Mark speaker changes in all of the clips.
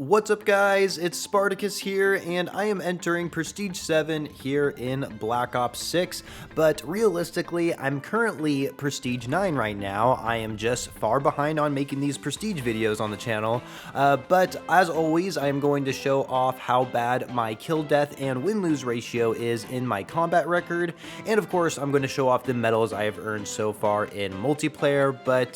Speaker 1: What's up guys, it's Spartacus here, and I am entering Prestige 7 here in Black Ops 6, but realistically, I'm currently Prestige 9 right now. I am just far behind on making these Prestige videos on the channel, but as always, I am going to show off how bad my kill death and win-lose ratio is in my combat record, and of course, I'm going to show off the medals I have earned so far in multiplayer, but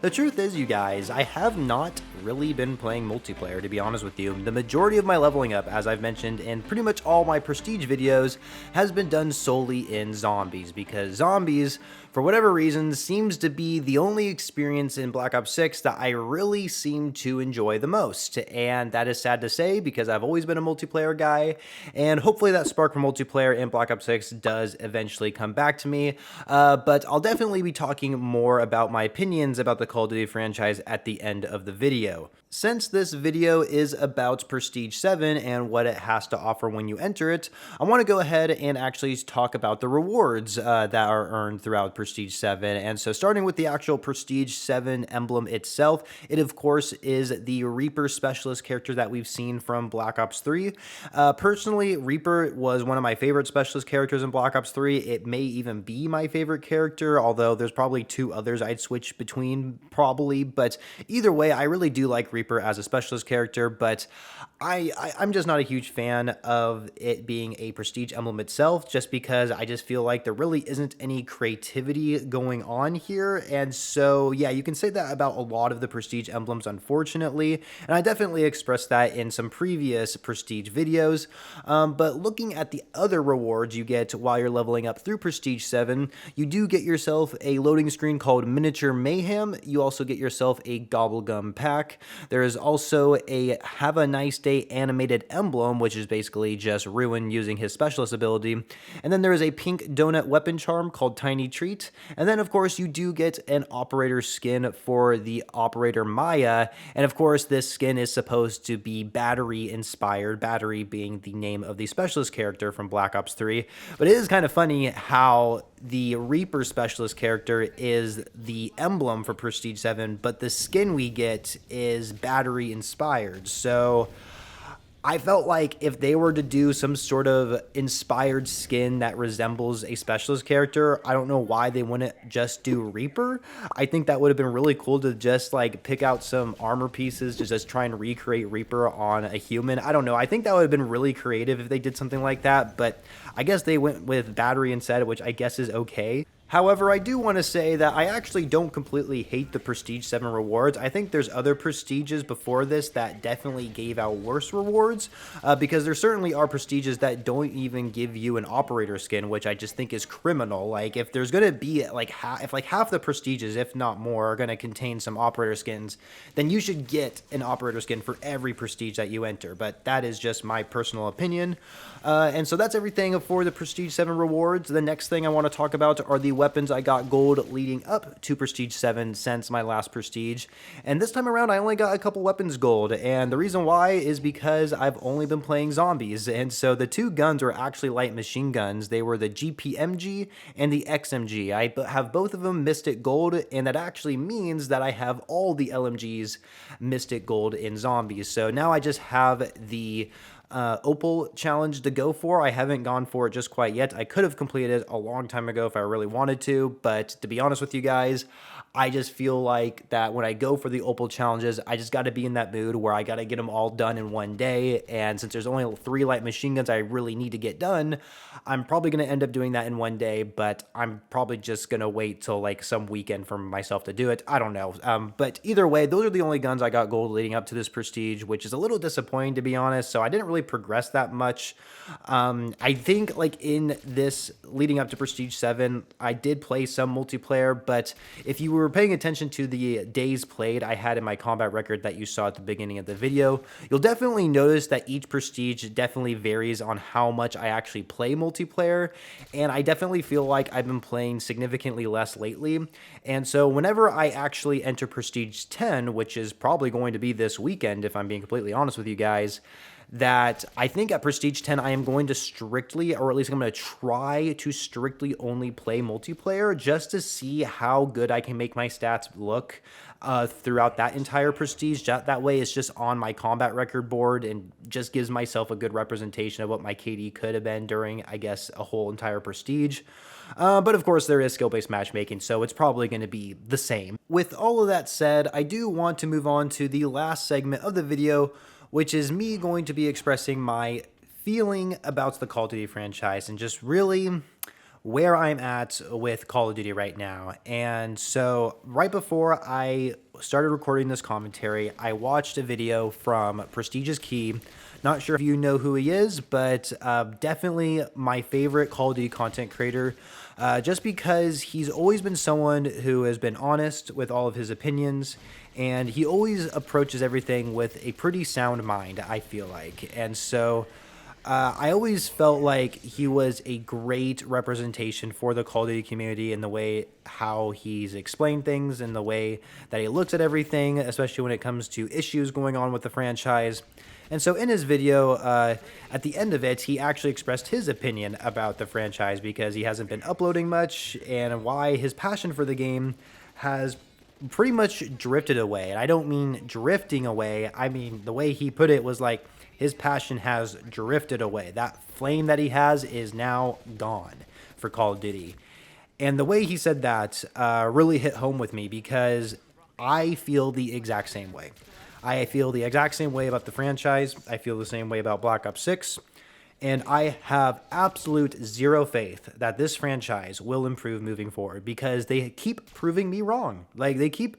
Speaker 1: the truth is, you guys, I have not really been playing multiplayer, to be honest with you. The majority of my leveling up, as I've mentioned in pretty much all my prestige videos, has been done solely in zombies, because zombies, for whatever reason, seems to be the only experience in Black Ops 6 that I really seem to enjoy the most, and that is sad to say because I've always been a multiplayer guy, and hopefully that spark for multiplayer in Black Ops 6 does eventually come back to me, but I'll definitely be talking more about my opinions about the Call of Duty franchise at the end of the video. Since this video is about Prestige 7 and what it has to offer when you enter it, I want to go ahead and actually talk about the rewards that are earned throughout Prestige 7. And so starting with the actual Prestige 7 emblem itself, it of course is the Reaper specialist character that we've seen from Black Ops 3. Personally, Reaper was one of my favorite specialist characters in Black Ops 3. It may even be my favorite character, although there's probably two others I'd switch between probably, but either way, I really do like Reaper as a specialist character, but I'm just not a huge fan of it being a prestige emblem itself, just because I just feel like there really isn't any creativity going on here. And so, yeah, you can say that about a lot of the prestige emblems, unfortunately, and I definitely expressed that in some previous prestige videos. But looking at the other rewards you get while you're leveling up through Prestige 7, you do get yourself a loading screen called Miniature Mayhem. You also get yourself a Gobblegum pack. There is also a Have a Nice Day animated emblem, which is basically just Ruin using his specialist ability. And then there is a pink donut weapon charm called Tiny Treat. And then, of course, you do get an operator skin for the operator Maya. And of course, this skin is supposed to be battery inspired, battery being the name of the specialist character from Black Ops 3. But it is kind of funny how the Reaper specialist character is the emblem for Prestige 7, but the skin we get is battery inspired. So I felt like if they were to do some sort of inspired skin that resembles a specialist character, I don't know why they wouldn't just do Reaper. I think that would have been really cool to just like pick out some armor pieces to just try and recreate Reaper on a human. I don't know. I think that would have been really creative if they did something like that, but I guess they went with battery instead, which I guess is okay. However, I do want to say that I actually don't completely hate the Prestige 7 rewards. I think there's other Prestiges before this that definitely gave out worse rewards, because there certainly are Prestiges that don't even give you an operator skin, which I just think is criminal. Like, if there's going to be, like, half the Prestiges, if not more, are going to contain some operator skins, then you should get an operator skin for every Prestige that you enter, but that is just my personal opinion. And so that's everything for the Prestige 7 rewards. The next thing I want to talk about are the weapons I got gold leading up to Prestige 7 since my last Prestige. And this time around, I only got a couple weapons gold. And the reason why is because I've only been playing zombies. And so the two guns were actually light machine guns. They were the GPMG and the XMG. I have both of them Mystic Gold, and that actually means that I have all the LMGs Mystic Gold in zombies. So now I just have the Opal challenge to go for. I haven't gone for it just quite yet. I could have completed it a long time ago if I really wanted to, but to be honest with you guys, I just feel like that when I go for the Opal challenges, I just got to be in that mood where I got to get them all done in one day. And since there's only 3 light machine guns I really need to get done, I'm probably going to end up doing that in one day, but I'm probably just going to wait till like some weekend for myself to do it. I don't know. But either way, those are the only guns I got gold leading up to this Prestige, which is a little disappointing to be honest. So I didn't really progress that much. I think like in this leading up to Prestige 7, I did play some multiplayer, but if you were paying attention to the days played I had in my combat record that you saw at the beginning of the video, you'll definitely notice that each Prestige definitely varies on how much I actually play multiplayer, and I definitely feel like I've been playing significantly less lately. And so whenever I actually enter Prestige 10, which is probably going to be this weekend if I'm being completely honest with you guys, that I think at Prestige 10, I am going to strictly, or at least I'm going to try to strictly only play multiplayer just to see how good I can make my stats look throughout that entire Prestige. That way it's just on my combat record board and just gives myself a good representation of what my KD could have been during, I guess, a whole entire Prestige. But of course, there is skill-based matchmaking, so it's probably going to be the same. With all of that said, I do want to move on to the last segment of the video, which is me going to be expressing my feeling about the Call of Duty franchise and just really where I'm at with Call of Duty right now. And so right before I started recording this commentary, I watched a video from Prestige's Key. Not sure if you know who he is, but definitely my favorite Call of Duty content creator, just because he's always been someone who has been honest with all of his opinions, and he always approaches everything with a pretty sound mind, I feel like. And so I always felt like he was a great representation for the Call of Duty community in the way how he's explained things and the way that he looks at everything, especially when it comes to issues going on with the franchise. And so in his video, at the end of it, he actually expressed his opinion about the franchise because he hasn't been uploading much and why his passion for the game has pretty much drifted away. And I don't mean drifting away. I mean, the way he put it was like his passion has drifted away. That flame that he has is now gone for Call of Duty. And the way he said that really hit home with me because I feel the exact same way. I feel the exact same way about the franchise. I feel the same way about Black Ops 6. And I have absolute zero faith that this franchise will improve moving forward because they keep proving me wrong. Like, they keep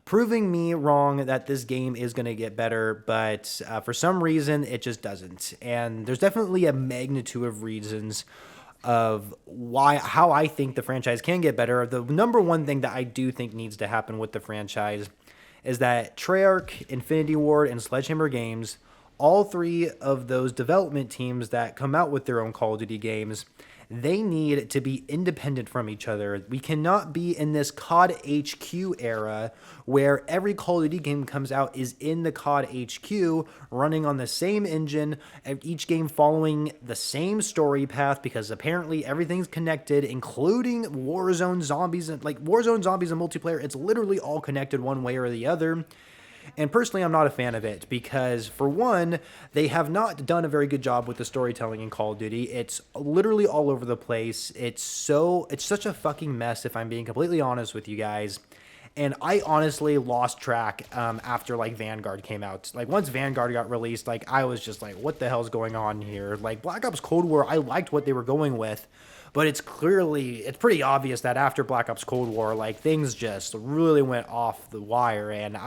Speaker 1: proving me wrong that this game is going to get better, but for some reason, it just doesn't. And there's definitely a magnitude of reasons of how I think the franchise can get better. The number one thing that I do think needs to happen with the franchise is that Treyarch, Infinity Ward, and Sledgehammer Games, all three of those development teams that come out with their own Call of Duty games, they need to be independent from each other. We cannot be in this COD HQ era where every Call of Duty game comes out is in the COD HQ, running on the same engine, each game following the same story path because apparently everything's connected, including Warzone Zombies. Like Warzone Zombies and multiplayer, it's literally all connected one way or the other. And personally, I'm not a fan of it because, for one, they have not done a very good job with the storytelling in Call of Duty. It's literally all over the place. It's such a fucking mess, if I'm being completely honest with you guys. And I honestly lost track after, like, Vanguard came out. Like, once Vanguard got released, like, I was just like, what the hell's going on here? Like, Black Ops Cold War, I liked what they were going with. But it's pretty obvious that after Black Ops Cold War, like, things just really went off the wire. And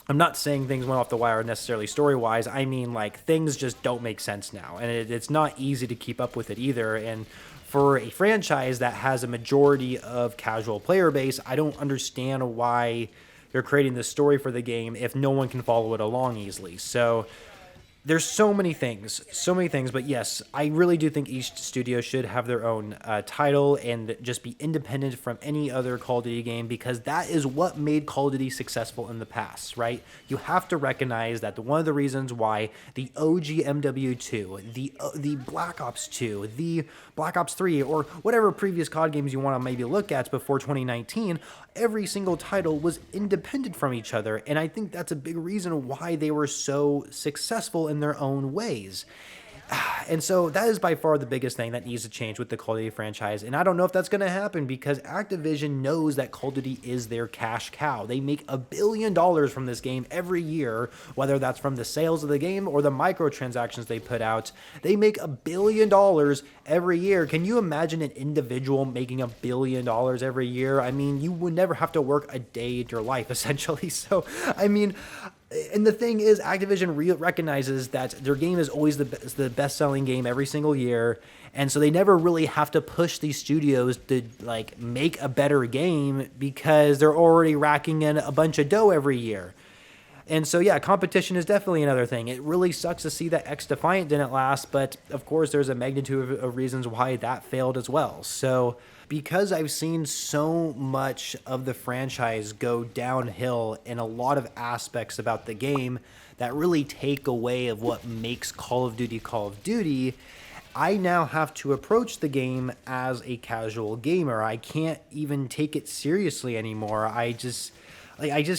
Speaker 1: I'm not saying things went off the wire necessarily story-wise. I mean, like, things just don't make sense now. And it's not easy to keep up with it either. And for a franchise that has a majority of casual player base, I don't understand why you're creating this story for the game if no one can follow it along easily. So there's so many things, but yes, I really do think each studio should have their own title and just be independent from any other Call of Duty game because that is what made Call of Duty successful in the past, right? You have to recognize that one of the reasons why the OG MW2, the Black Ops 2, the Black Ops 3, or whatever previous COD games you want to maybe look at before 2019, every single title was independent from each other, and I think that's a big reason why they were so successful in their own ways. And so that is by far the biggest thing that needs to change with the Call of Duty franchise. And I don't know if that's going to happen because Activision knows that Call of Duty is their cash cow. They make $1 billion from this game every year, whether that's from the sales of the game or the microtransactions they put out. They make $1 billion every year. Can you imagine an individual making $1 billion every year? I mean, you would never have to work a day in your life, essentially. So, I mean, and the thing is, Activision recognizes that their game is always the best-selling game every single year, and so they never really have to push these studios to, like, make a better game because they're already racking in a bunch of dough every year. And so, yeah, competition is definitely another thing. It really sucks to see that X Defiant didn't last, but of course, there's a magnitude of reasons why that failed as well. So, because I've seen so much of the franchise go downhill in a lot of aspects about the game that really take away of what makes Call of Duty Call of Duty, I now have to approach the game as a casual gamer. I can't even take it seriously anymore. I just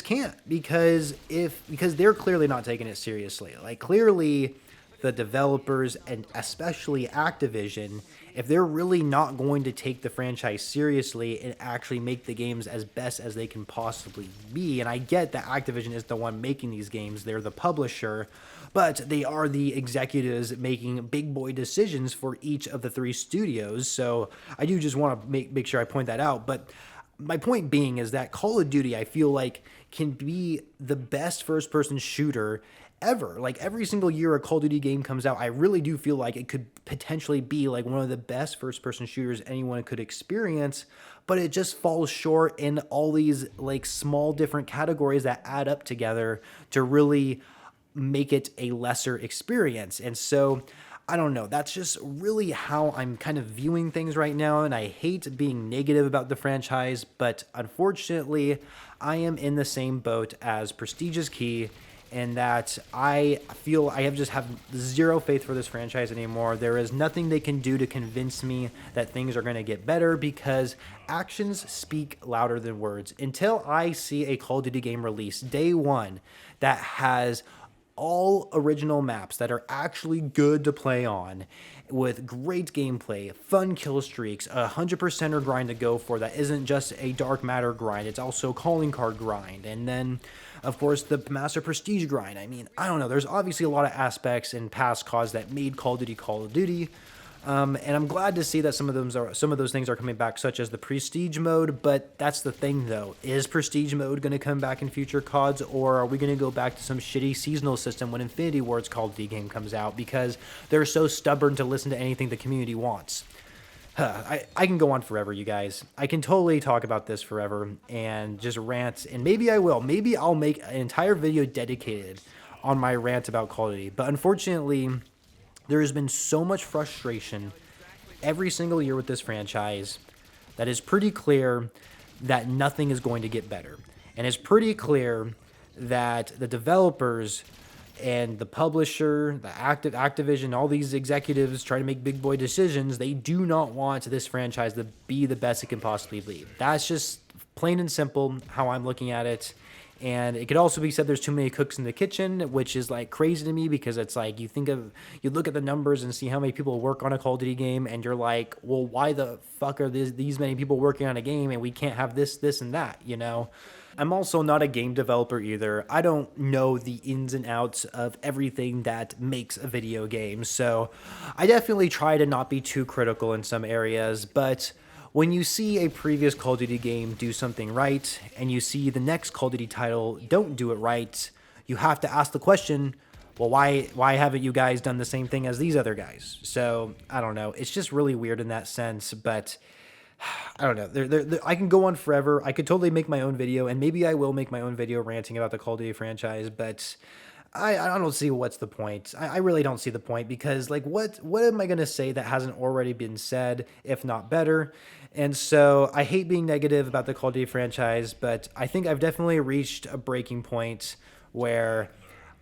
Speaker 1: can't because they're clearly not taking it seriously. Like clearly the developers and especially Activision, if they're really not going to take the franchise seriously and actually make the games as best as they can possibly be, and I get that Activision is the one making these games, they're the publisher, but they are the executives making big boy decisions for each of the three studios. So I do just want to make sure I point that out. But my point being is that Call of Duty, I feel like, can be the best first person shooter ever. Like every single year a Call of Duty game comes out, I really do feel like it could potentially be like one of the best first person shooters anyone could experience, but it just falls short in all these like small different categories that add up together to really make it a lesser experience. And so I don't know. That's just really how I'm kind of viewing things right now. And I hate being negative about the franchise, but unfortunately, I am in the same boat as Prestige is Key in that I feel I have zero faith for this franchise anymore. There is nothing they can do to convince me that things are going to get better because actions speak louder than words. Until I see a Call of Duty game release day one that has all original maps that are actually good to play on with great gameplay, fun kill streaks, 100%er grind to go for that isn't just a dark matter grind, it's also calling card grind, and then of course the master prestige grind. I mean, I don't know, there's obviously a lot of aspects in past CODs that made Call of Duty, and I'm glad to see that some of those things are coming back, such as the prestige mode. But that's the thing, though: is prestige mode going to come back in future CODs, or are we going to go back to some shitty seasonal system when Infinity Ward's Call of Duty game comes out because they're so stubborn to listen to anything the community wants? I can go on forever, you guys. I can totally talk about this forever and just rant, and maybe I will. Maybe I'll make an entire video dedicated on my rant about Call of Duty. But unfortunately, there has been so much frustration every single year with this franchise that it's pretty clear that nothing is going to get better. And it's pretty clear that the developers and the publisher, the Activision, all these executives trying to make big boy decisions, they do not want this franchise to be the best it can possibly be. That's just plain and simple how I'm looking at it. And it could also be said there's too many cooks in the kitchen, which is like crazy to me because it's like you look at the numbers and see how many people work on a Call of Duty game, and you're like, well, why the fuck are these many people working on a game and we can't have this, and that, you know? I'm also not a game developer either. I don't know the ins and outs of everything that makes a video game, so I definitely try to not be too critical in some areas, but when you see a previous Call of Duty game do something right, and you see the next Call of Duty title don't do it right, you have to ask the question, well, why haven't you guys done the same thing as these other guys? So, I don't know. It's just really weird in that sense, but I don't know. I can go on forever. I could totally make my own video, and maybe I will make my own video ranting about the Call of Duty franchise, but I don't see what's the point. I really don't see the point because, like, what am I going to say that hasn't already been said, if not better? And so I hate being negative about the Call of Duty franchise, but I think I've definitely reached a breaking point where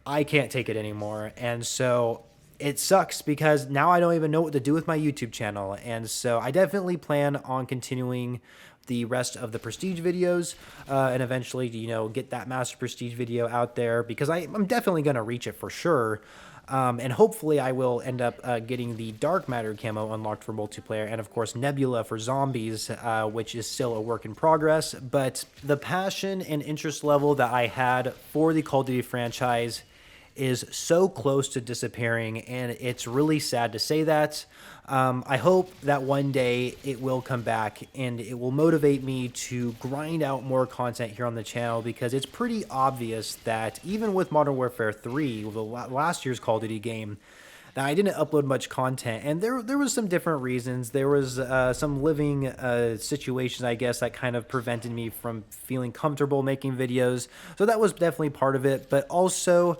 Speaker 1: I can't take it anymore. And so it sucks because now I don't even know what to do with my YouTube channel. And so I definitely plan on continuing the rest of the Prestige videos and eventually, you know, get that Master Prestige video out there because I'm definitely going to reach it for sure. And hopefully I will end up getting the Dark Matter camo unlocked for multiplayer, and of course Nebula for zombies, which is still a work in progress. But the passion and interest level that I had for the Call of Duty franchise is so close to disappearing, and it's really sad to say that. I hope that one day it will come back and it will motivate me to grind out more content here on the channel, because it's pretty obvious that even with Modern Warfare 3, the last year's Call of Duty game, that I didn't upload much content, and there was some different reasons. There was some living situations, I guess, that kind of prevented me from feeling comfortable making videos. So that was definitely part of it, but also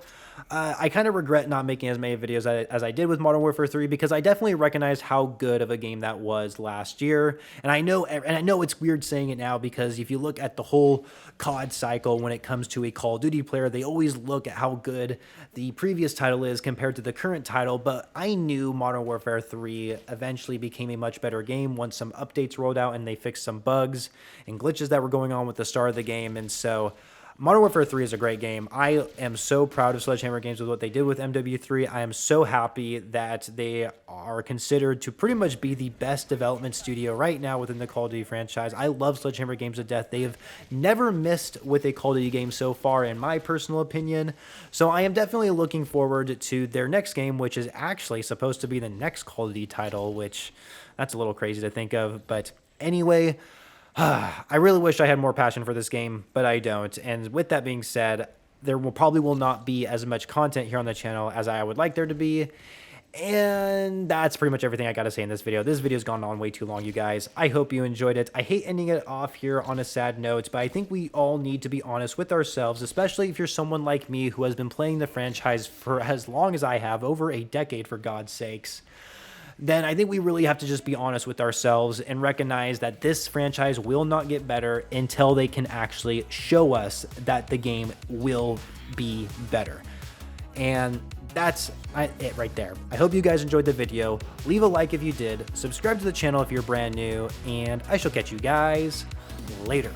Speaker 1: I kind of regret not making as many videos as I did with Modern Warfare 3, because I definitely recognized how good of a game that was last year. And I know it's weird saying it now, because if you look at the whole COD cycle when it comes to a Call of Duty player, they always look at how good the previous title is compared to the current title. But I knew Modern Warfare 3 eventually became a much better game once some updates rolled out and they fixed some bugs and glitches that were going on with the start of the game. And so Modern Warfare 3 is a great game. I am so proud of Sledgehammer Games with what they did with MW3. I am so happy that they are considered to pretty much be the best development studio right now within the Call of Duty franchise. I love Sledgehammer Games to death. They have never missed with a Call of Duty game so far, in my personal opinion. So I am definitely looking forward to their next game, which is actually supposed to be the next Call of Duty title, which that's a little crazy to think of. But anyway, I really wish I had more passion for this game, but I don't. And with that being said, there probably will not be as much content here on the channel as I would like there to be. And that's pretty much everything I got to say in this video. This video's gone on way too long, you guys. I hope you enjoyed it. I hate ending it off here on a sad note, but I think we all need to be honest with ourselves, especially if you're someone like me who has been playing the franchise for as long as I have, over a decade for God's sakes. Then I think we really have to just be honest with ourselves and recognize that this franchise will not get better until they can actually show us that the game will be better. And that's it right there. I hope you guys enjoyed the video. Leave a like if you did. Subscribe to the channel if you're brand new. And I shall catch you guys later.